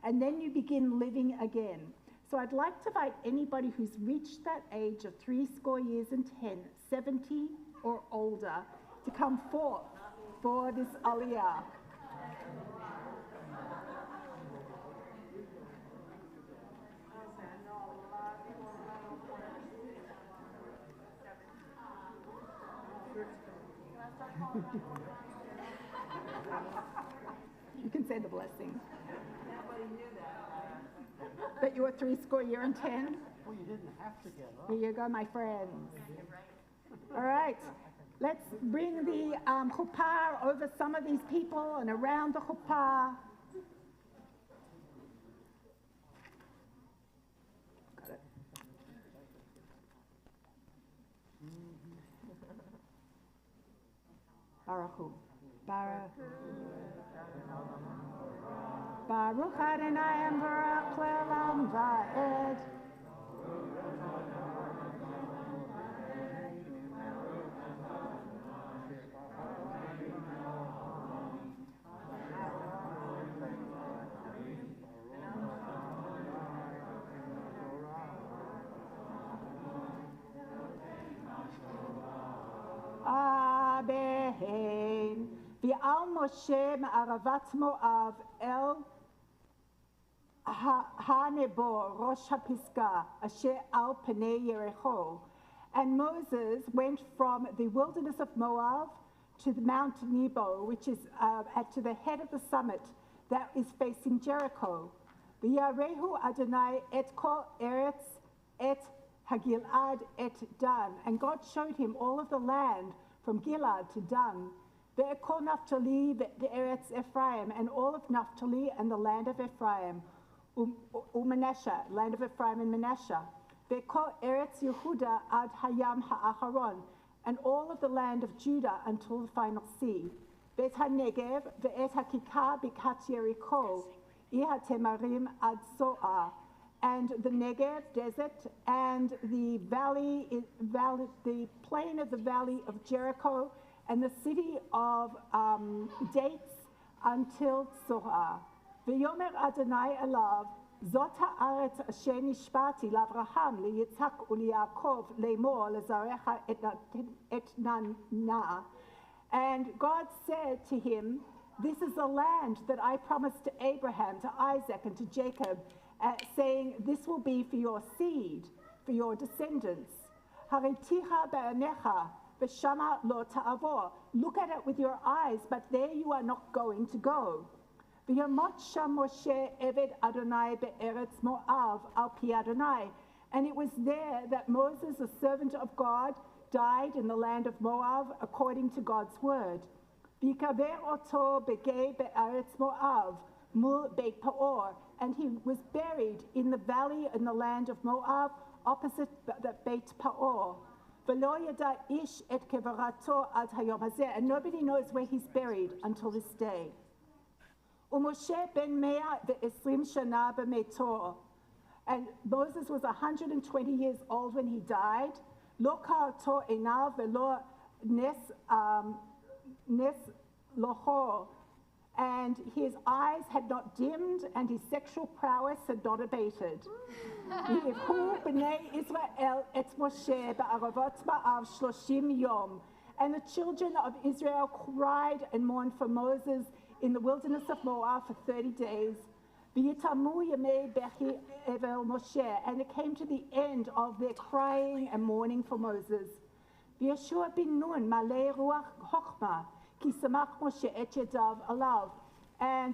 And then you begin living again. So I'd like to invite anybody who's reached that age of 80 years and 10, 70 or older, to come forth for this aliyah. You can say the blessing. Nobody knew that. That you were 80 year and 10? Well, you didn't have to get up. Here you go, my friends. All right, let's bring the chuppah over some of these people and around the chuppah. Got it. Baruch. Baruch. Baruch Adonai Baruch Le'olam Va'ed. Abehem. V'al Moshe ma'aravat Moav el Hanebo Rosh HaPisgah Asher al Pnei Yericho. And Moses went from the wilderness of Moab to the Mount Nebo, which is to the head of the summit that is facing Jericho. V'yarehu Adonai et kol eretz et Hagilad et Dan. And God showed him all of the land from Gilad to Dan. Ve'ekol Naphtali ve'eretz Ephraim, and all of Naphtali and the land of Ephraim. Manasseh, land of Ephraim and Manasseh. Ve'ekol eretz Yehuda ad hayam ha'acharon, and all of the land of Judah until the final sea. Ve'et ha'negev ve'et ha'kikar bikat Yericho, iha temarim ad so'ah. And the Negev desert and the the plain of the valley of Jericho and the city of dates until Zoar. V'yomer Adonai elav, zot ha'aretz asher nishbati l'Avraham, liYitzhak u'liYaakov, le'mor lezarecha et nana. And God said to him, this is the land that I promised to Abraham, to Isaac, and to Jacob, saying, this will be for your seed, for your descendants. Haritiha ba'anecha, v'shama lo ta'avor. Look at it with your eyes, but there you are not going to go. V'yamot sham Moshe eved Adonai be'eretz Moav al pi Adonai. And it was there that Moses, the servant of God, died in the land of Moab according to God's word. V'yikaver oto begei be'eretz Moav mul beit Peor. And he was buried in the valley in the land of Moab, opposite the Beit Peor. V'lo yada ish et kevarato ad hayom hazeh, and nobody knows where he's buried until this day. U'Moshe ben 120 shana b'meito, and Moses was 120 years old when he died. Lo ka'ato einav v'lo nes loho. And his eyes had not dimmed, and his sexual prowess had not abated. V'yivhu b'nei Israel et Moshe ba'aravot ba'av 30 yom. And the children of Israel cried and mourned for Moses in the wilderness of Moab for 30 days. V'yitamu yemei bechi evel Moshe. And it came to the end of their crying and mourning for Moses. V'Yeshua bin Nun malei ruach chochma. And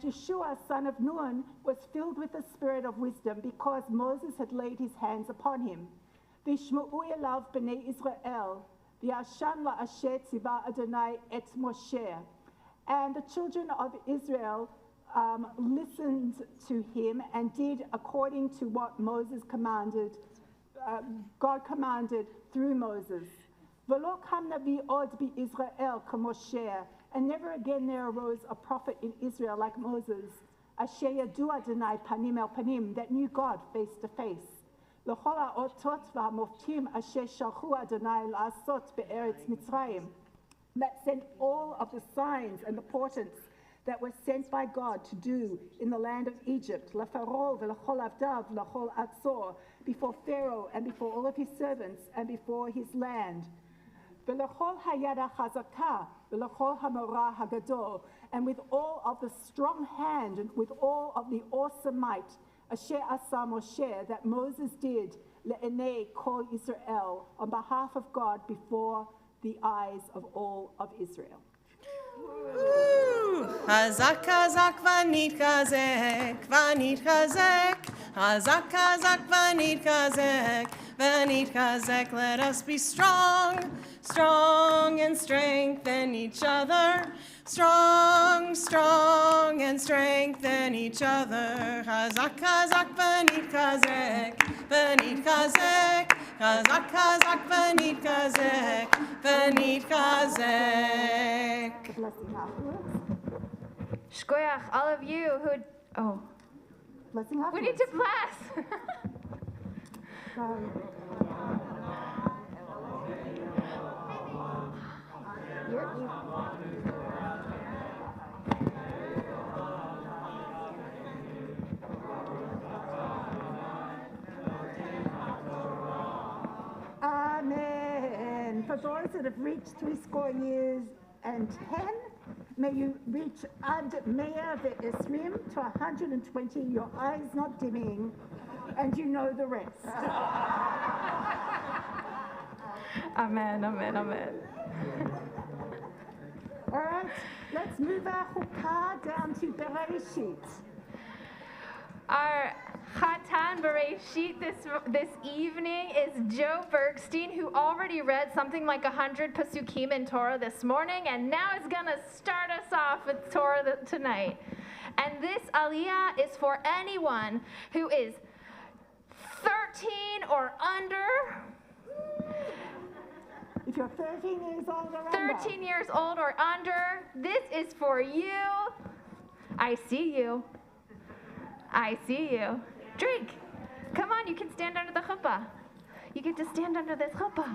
Yeshua, son of Nun, was filled with the spirit of wisdom because Moses had laid his hands upon him. V'yishma'u elav b'nei Israel, v'yashan la'asher tziva Adonai et Moshe. And the children of Israel listened to him and did according to what Moses commanded, God commanded through Moses. V'lo kam navi od b'Israel k'Moshe. And never again there arose a prophet in Israel like Moses, asher yadu Adonai panim el panim, that knew God face to face. L'chol ha'otot v'hamoftim asher shalchu Adonai la'asot be'eretz Mitzrayim, that sent all of the signs and the portents that were sent by God to do in the land of Egypt, l'Pharaoh v'l'chol avdav l'chol atzor, before Pharaoh and before all of his servants and before his land. V'lechol hayad ha'chazakah, v'lechol hamorah hagadol, and with all of the strong hand and with all of the awesome might, asher asa Moshe, that Moses did, le'enei kol Israel, on behalf of God before the eyes of all of Israel. Hazak hazak v'nitkazek, v'nitkazek. Hazak hazak v'nitkazek, v'nitkazek. Let us be strong, strong, and strengthen each other. Strong, strong, and strengthen each other. Hazak hazak v'nitkazek, v'nitkazek. Hazak hazak v'nitkazek, v'nitkazek. Shkoyach, all of you who, we need to bless. Amen. For those that have reached 80 years and 10, May you reach Ad Meir Ve'esrim to 120, your eyes not dimming, and you know the rest. Amen, amen, amen. All right, let's move our Chukah down to Bereshit. Our Chatan Bereshit this evening is Joe Bergstein, who already read something like 100 Pasukim in Torah this morning, and now is going to start us off with Torah tonight. And this aliyah is for anyone who is 13 or under. If you're 13 years old or 13 years old or under, this is for you. I see you. I see you. Drink. Come on, you can stand under the chuppah. You get to stand under this chuppah.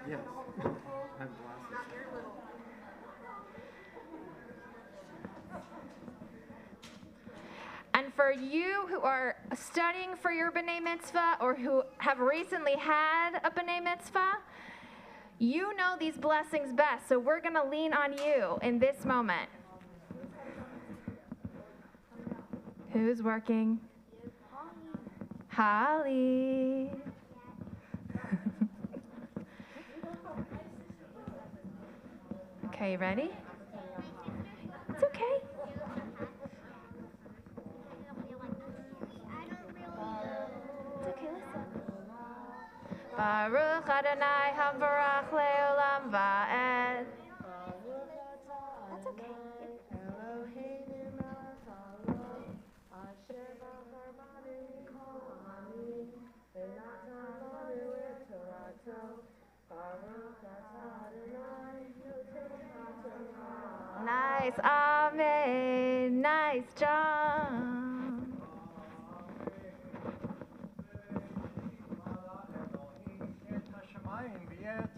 Yes. I have glasses. And for you who are studying for your B'nai Mitzvah or who have recently had a B'nai Mitzvah, you know these blessings best, so we're going to lean on you in this moment. Who's working? Holly. Okay, ready? It's okay. It's okay, listen. Baruch Adonai Havarach Leolam Va'ed. That's okay. Nice, amen. Nice job.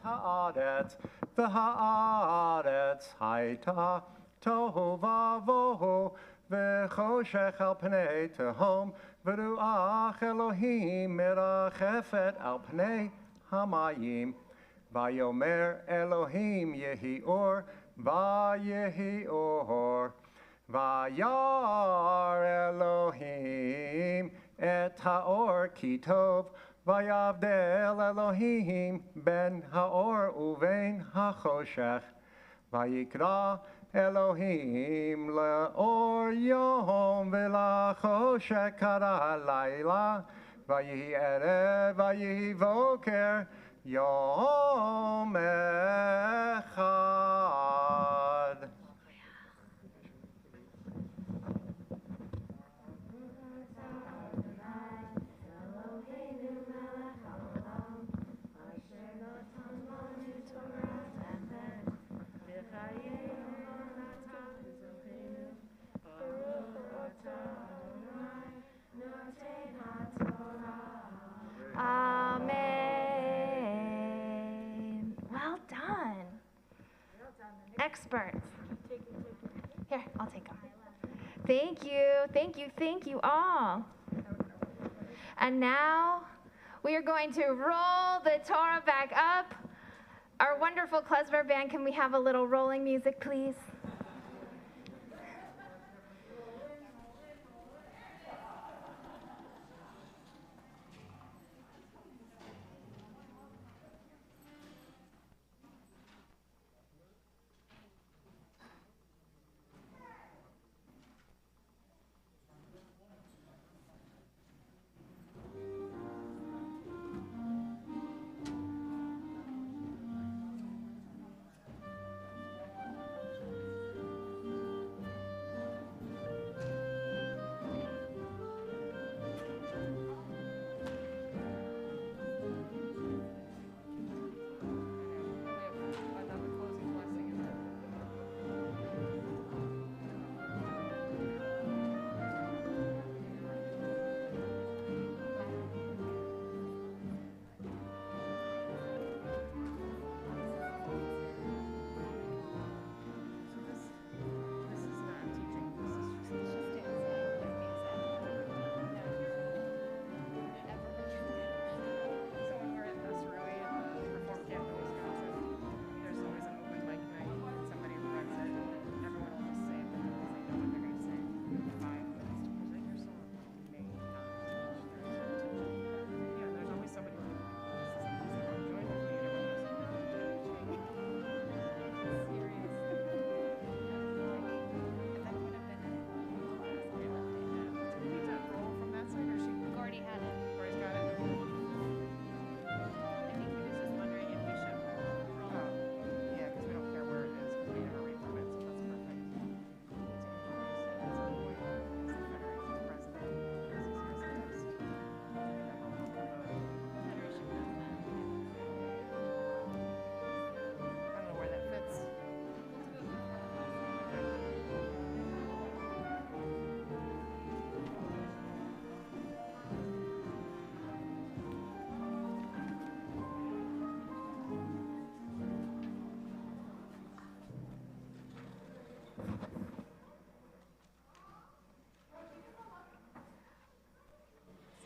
Haaretz, v'haaretz hayta tohu vavohu, v'choshech al pnei tehom, v'ruach Elohim merachefet al pnei hamayim. Vayomer Elohim yehi or, vayehi or. Vayar Elohim et haor ki tov, Vayavdel Elohim ben haor uvein hachoshech. Vayikra Elohim leor yom v'lachoshech kara layla. Vayihi erev vayihi voker yom echad. Amen. Well done. Experts. Here, I'll take them. Thank you, thank you, thank you all. And now we are going to roll the Torah back up. Our wonderful klezmer band, can we have a little rolling music, please?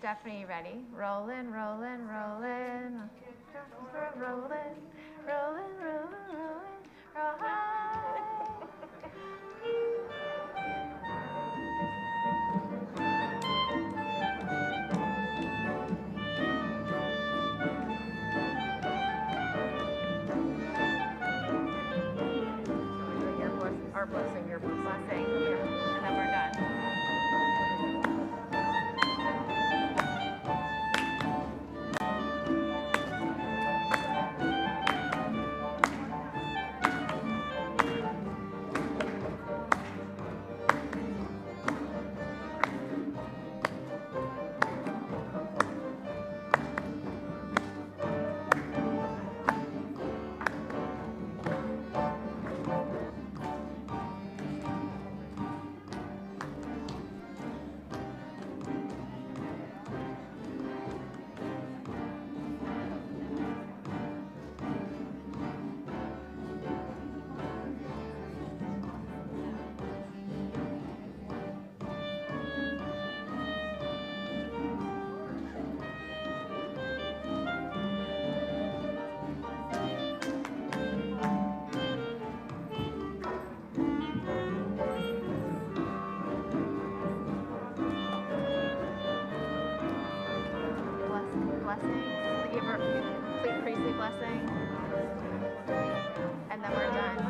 Stephanie, ready? Rollin', rollin', rollin'. Rollin', rollin', rollin', rollin'. Our blessing, your blessing. Blessing, yeah. And then we're done. Blessing, give her complete priestly blessing, and then we're done.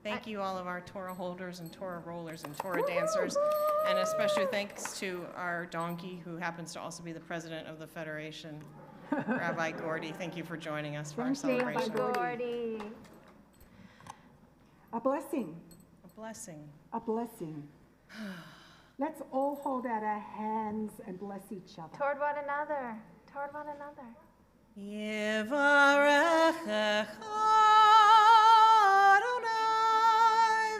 Thank you, all of our Torah holders and Torah rollers and Torah dancers. And a special thanks to our donkey, who happens to also be the president of the Federation, Rabbi Gordy. Thank you for joining us for our celebration. Thank you, Gordy. A blessing. A blessing. A blessing. Let's all hold out our hands and bless each other. Toward one another. Toward one another. Yevarechecha Adonai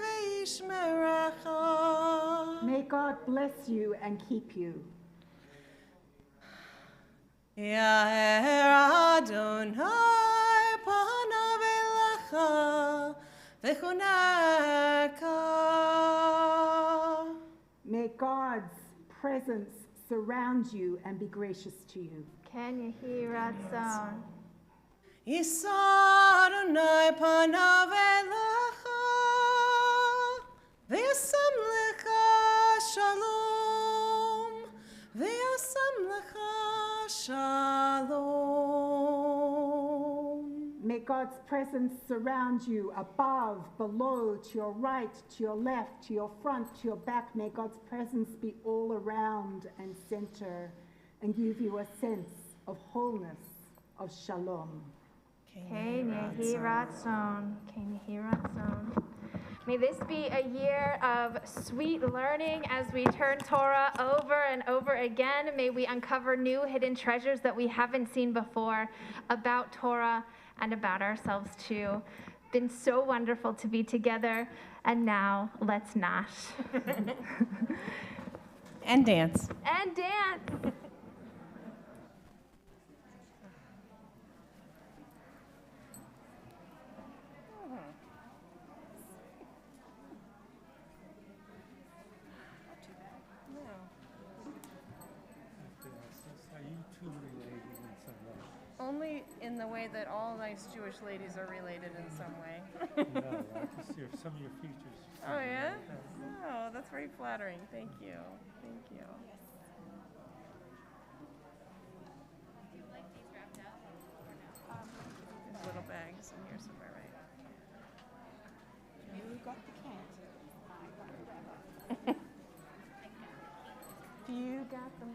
v'yishmerecha. May God bless you and keep you. Yaher Adonai panav elecha v'chuneka. May God's presence surround you and be gracious to you. Can you hear Ratzon? Yisa Adonai panav elecha v'yasam lecha shalom v'yasam lecha shalom. May God's presence surround you above, below, to your right, to your left, to your front, to your back. May God's presence be all around and center and give you a sense of wholeness, of shalom. May this be a year of sweet learning as we turn Torah over and over again. May we uncover new hidden treasures that we haven't seen before about Torah and about ourselves too. Been so wonderful to be together. And now let's nash. And dance. And dance. Only in the way that all nice Jewish ladies are related in some way. No, I can see some of your features. Oh, yeah? Oh, that's very flattering. Thank you. Thank you. There's little bags in here somewhere, right? You got the cat. I got the rabbit. You got the